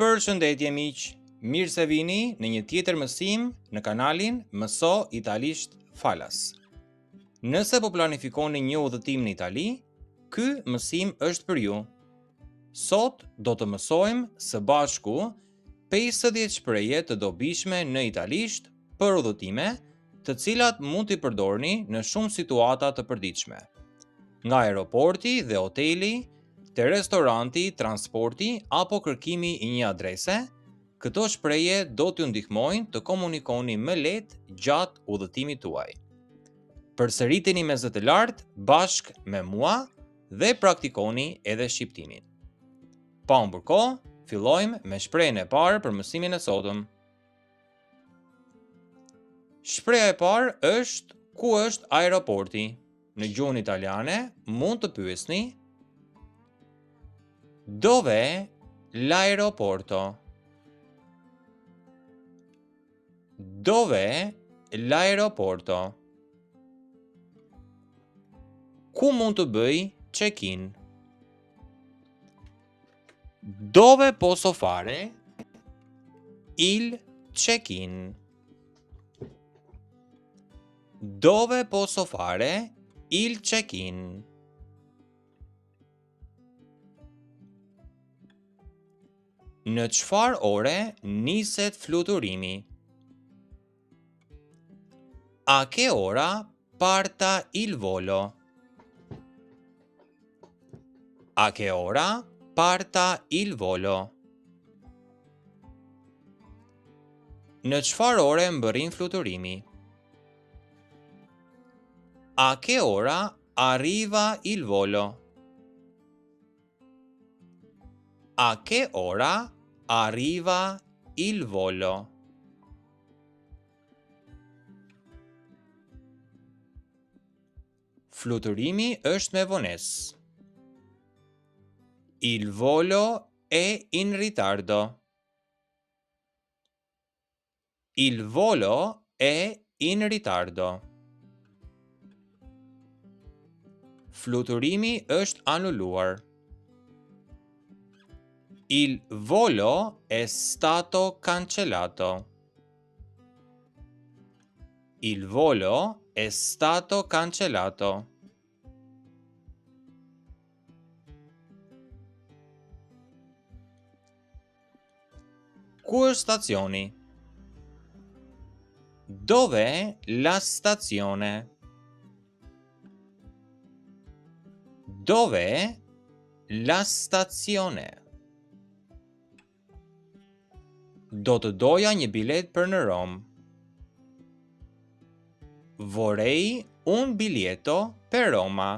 Përshëndetje miq, mirë se vini në një tjetër mësim në kanalin Mëso Italisht Falas. Nëse po planifikoni një udhëtim në Itali, ky mësim është për ju. Sot do të mësojmë së bashku 50 shprehje të dobishme në italisht për udhëtime, të cilat mund t'i përdorni në shumë situata të përditshme. Nga aeroporti dhe hoteli, te restoranti, transporti apo kërkimi i një adrese, këto shprehje do t'ju ndihmojnë të komunikoni më lehtë gjatë udhëtimit tuaj. Përsëriteni me zë të lartë bashkë me mua dhe praktikoni edhe shqiptimin. Pa humbur kohë, fillojmë me shprehjen e parë për mësimin e sotëm. Shpreha e parë është ku është aeroporti? Në gjuhën italiane mund të pyesni Dov'è l'aeroporto? Dov'è l'aeroporto? Ku mund të bëj check-in? Dove posso fare il check-in? Dove posso fare il check-in? Në çfarë ore niset fluturimi? A che ora parta il volo? A che ora parta il volo? Në çfarë ore mbërrin fluturimi? A che ora arriva il volo? A che ora arriva il volo? Fluturimi është me vonesë. Il volo è in ritardo. Il volo è in ritardo. Fluturimi është anuluar. Il volo è stato cancellato. Il volo è stato cancellato. Ku është stazioni? Dov'è la stazione? Dov'è la stazione? Do të doja një bilet për në Rom. Vorrei un biglietto per Roma.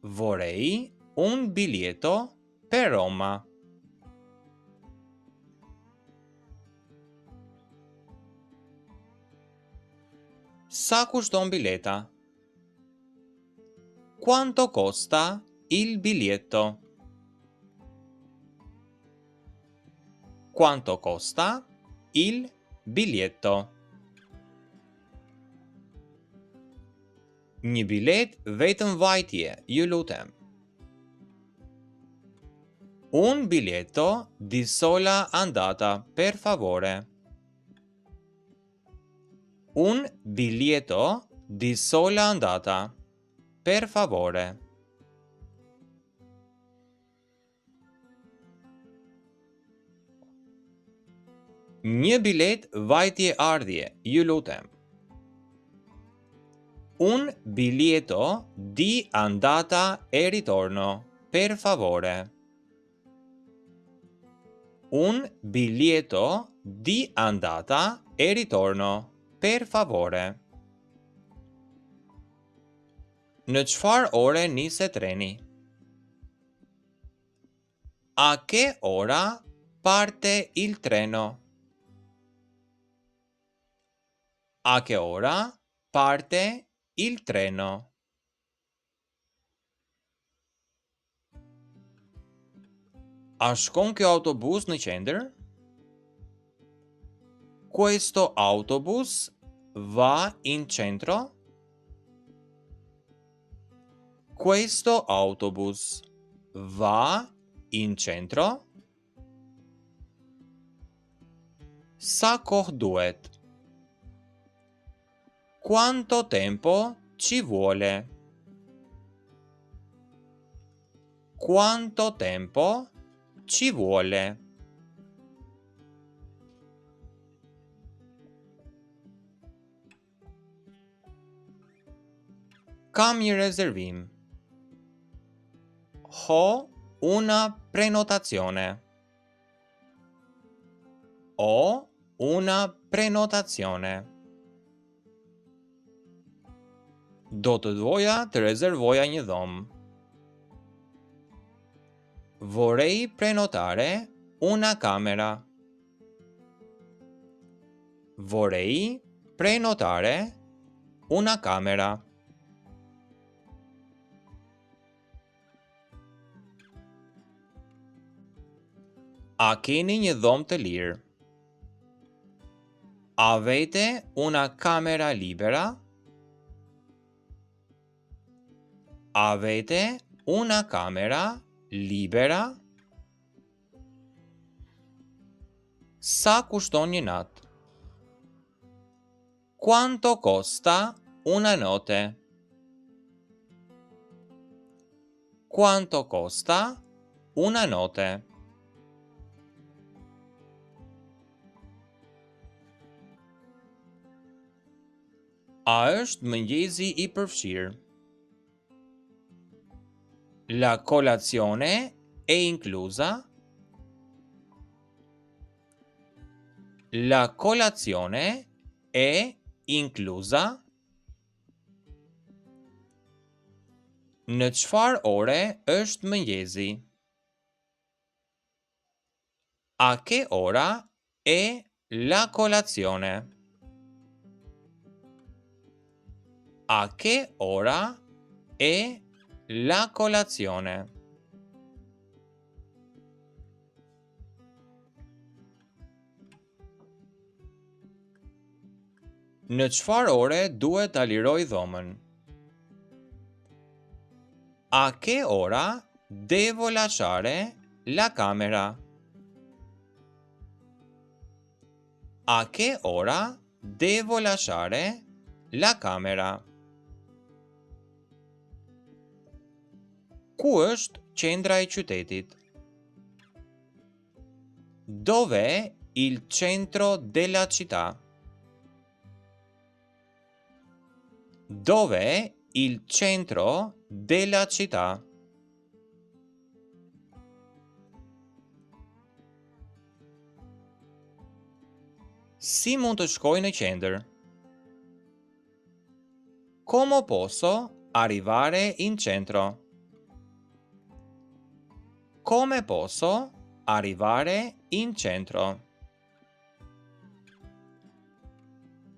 Vorrei un biglietto per Roma. Sa kushton bileta? Quanto costa il biglietto? Quanto costa il biglietto? Një bilet vetëm vajtje, ju lutem. Un biglietto di sola andata, per favore. Un biglietto di sola andata, per favore. Një bilet vajtje ardhje, ju lutem. Un biglietto di andata e ritorno, per favore. Un biglietto di andata e ritorno, per favore. Në çfarë ore niset treni? A che ora parte il treno? A che ora parte il treno? A shkon kjo autobus në qendër? Questo autobus va in centro? Questo autobus va in centro? Sa kohë duhet? Quanto tempo ci vuole? Quanto tempo ci vuole? Kam një rezervim. Ho una prenotazione. Ho una prenotazione. Do të doja të rezervoja një dhomë. Vorrei prenotare una camera. Vorrei prenotare una camera. A keni një dhomë të lirë? Avete una camera libera? Avete una camera libera? Sa kushton një natë? Quanto costa una notte? Quanto costa una notte? A është mëngjesi i përfshirë? La colazione è inclusa? La colazione è inclusa? Në çfarë ore është mëngjesi? A che ora è la colazione? A che ora è la colazione? Në çfarë ore duhet ta liroj dhomën? A che ora devo lasciare la camera? A che ora devo lasciare la camera? Ku është qendra e qytetit? Dov'è il centro della città? Dov'è il centro della città? Si mund të shkoj në qendër? Come posso arrivare in centro? Come posso arrivare in centro?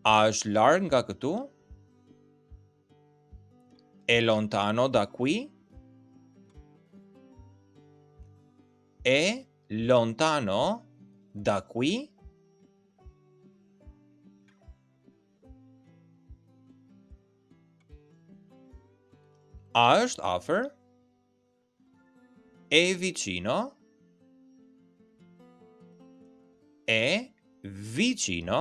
A është larg nga këtu? È lontano da qui? È lontano da qui? A është afër? È vicino? È vicino?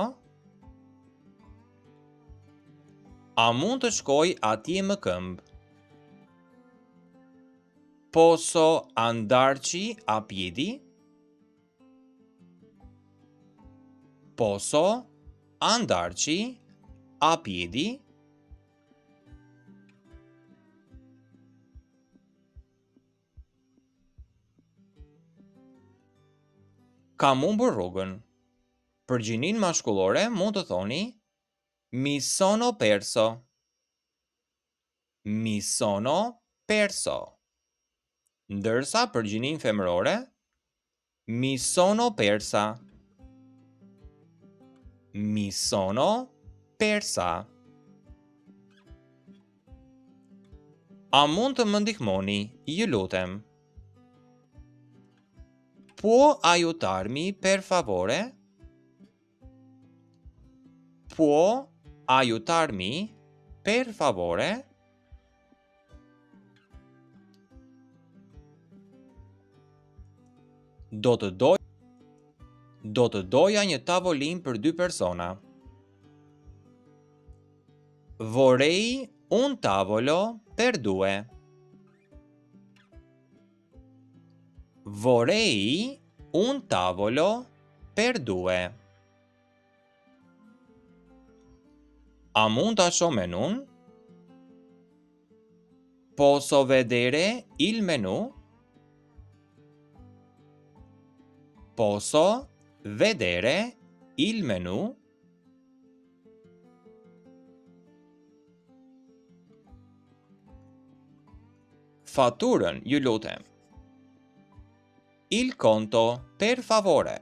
A mund të shkoj atje më këmbë? Posso andarci a piedi? Posso andarci a piedi? Kam humbur rrugën. Për gjinin mashkullore mund të thoni mi sono perso. Mi sono perso. Ndërsa për gjinin femërore mi sono persa. Mi sono persa. A mund të më ndihmoni, ju lutem? Può aiutarmi per favore? Può aiutarmi per favore? Do të doja një tavolinë për 2 persona. Vorrei un tavolo per 2. Vorrei un tavolo per 2. A mund ta shoh menun? Posso vedere il menù? Posso vedere il menù? Faturën, ju lutem. Il conto, per favore.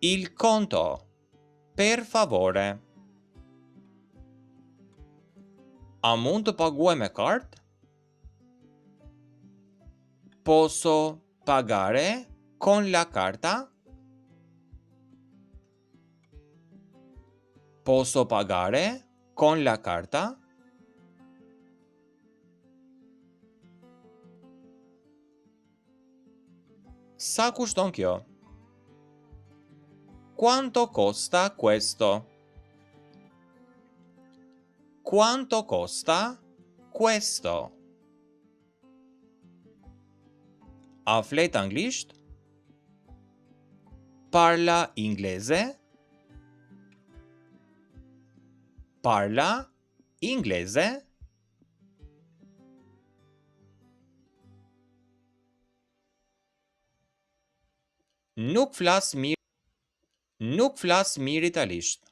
Il conto, per favore. A mund të paguaj me kartë? Posso pagare con la carta? Posso pagare con la carta? Sa kushton kjo? Quanto costa questo? Quanto costa questo? A flet anglisht? Parla inglese? Parla inglese? Nuk flas mirë italisht.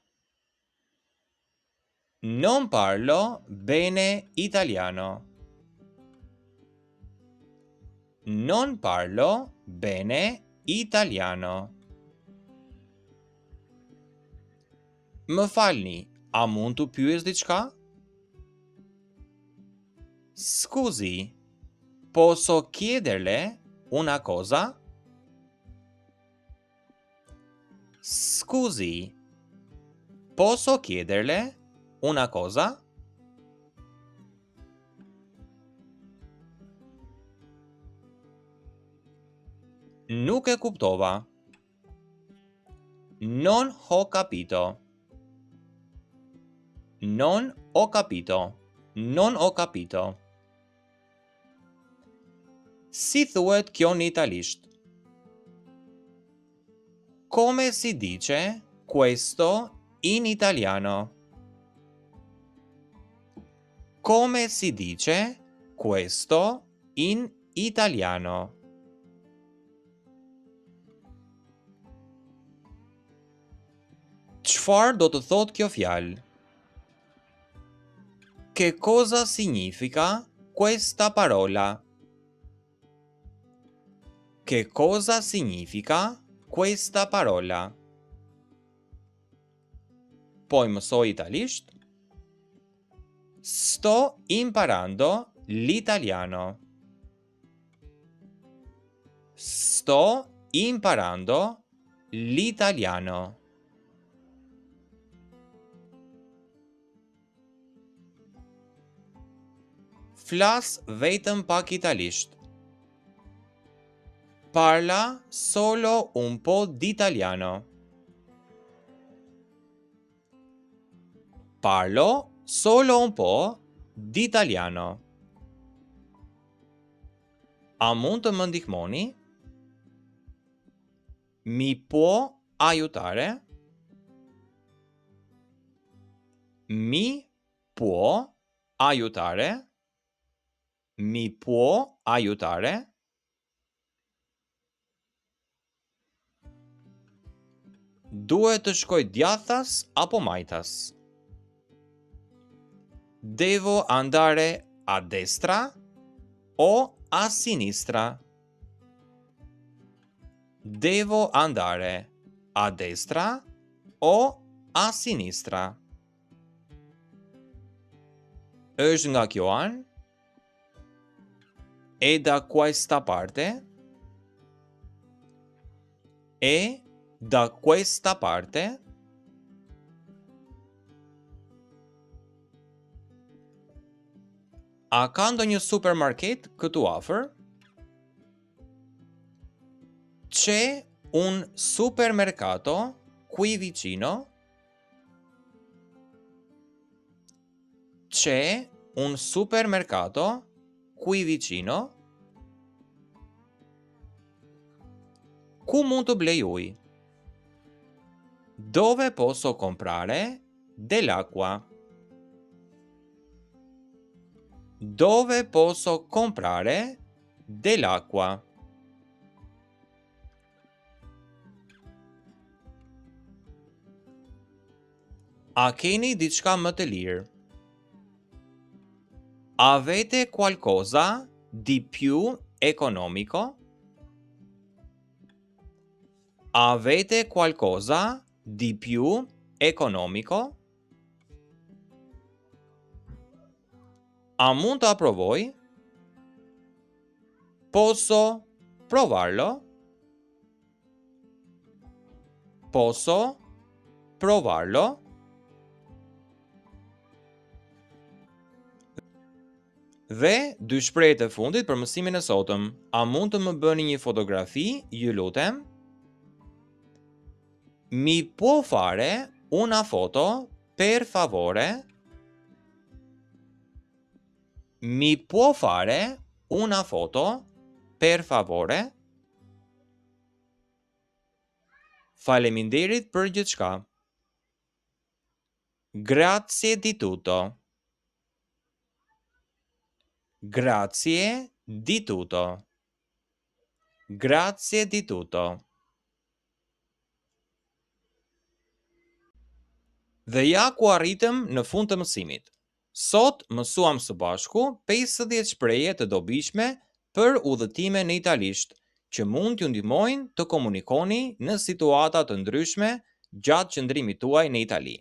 Non parlo bene italiano. Non parlo bene italiano. Më falni, a mund të pyes diçka? Scusi, posso chiederle una cosa? Scusi, posso chiederle una cosa? Nuk e kuptova. Non ho capito. Non ho capito. Non ho capito. Si thuhet kjo në italisht? Come si dice questo in italiano? Come si dice questo in italiano? Çfarë do të thotë kjo fjalë? Che cosa significa questa parola? Che cosa significa questa parola? Poi mësoj italisht. Sto imparando l'italiano. Sto imparando l'italiano. Flas vetëm pak italisht. Parla solo un po' d'italiano. Parlo solo un po' d'italiano. A mund të më ndihmoni? Mi può aiutare? Mi può aiutare? Mi può aiutare? Duhet të shkoj djathtas apo majtas? Devo andare a destra o a sinistra? Devo andare a destra o a sinistra? Është nga kjo anë? E da questa parte? E da questa parte? A ka ndonjë supermarket këtu afër? C'è un supermercato qui vicino? C'è un supermercato qui vicino? Ku mund të blej ujë? Dove posso comprare dell'acqua? Dove posso comprare dell'acqua? A keni diçka më të lirë? Avete qualcosa di più economico? Avete qualcosa di più economico? A mund të approvoj? Posso provarlo? Posso provarlo? Dhe dy shprehjet e fundit për mësimin e sotëm. A mund të më bëni një fotografi, ju lutem? Mi può fare una foto, per favore? Mi può fare una foto, per favore? Faleminderit për gjithçka. Grazie di tutto. Grazie di tutto. Grazie di tutto. Dhe ja ku arritëm në fund të mësimit. Sot mësuam së bashku 50 shprehje të dobishme për udhëtime në italisht, që mund t'ju ndihmojnë të komunikoni në situata të ndryshme gjatë qëndrimit tuaj në Itali.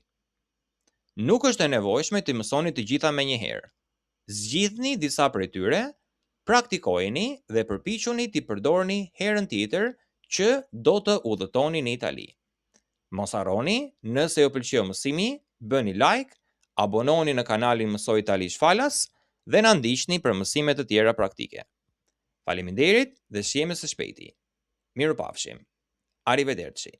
Nuk është e nevojshme të mësoni të gjitha menjëherë. Zgjidhni disa prej tyre, praktikojeni dhe përpiquni t'i përdorni herën tjetër që do të udhëtoni në Itali. Mos harroni, nëse ju pëlqeu mësimi, bëni like, abononi në kanalin Mësoj Italisht Falas dhe na ndiqni për mësime të tjera praktike. Faleminderit dhe shihemi së shpejti. Mirupafshim. Arrivederci.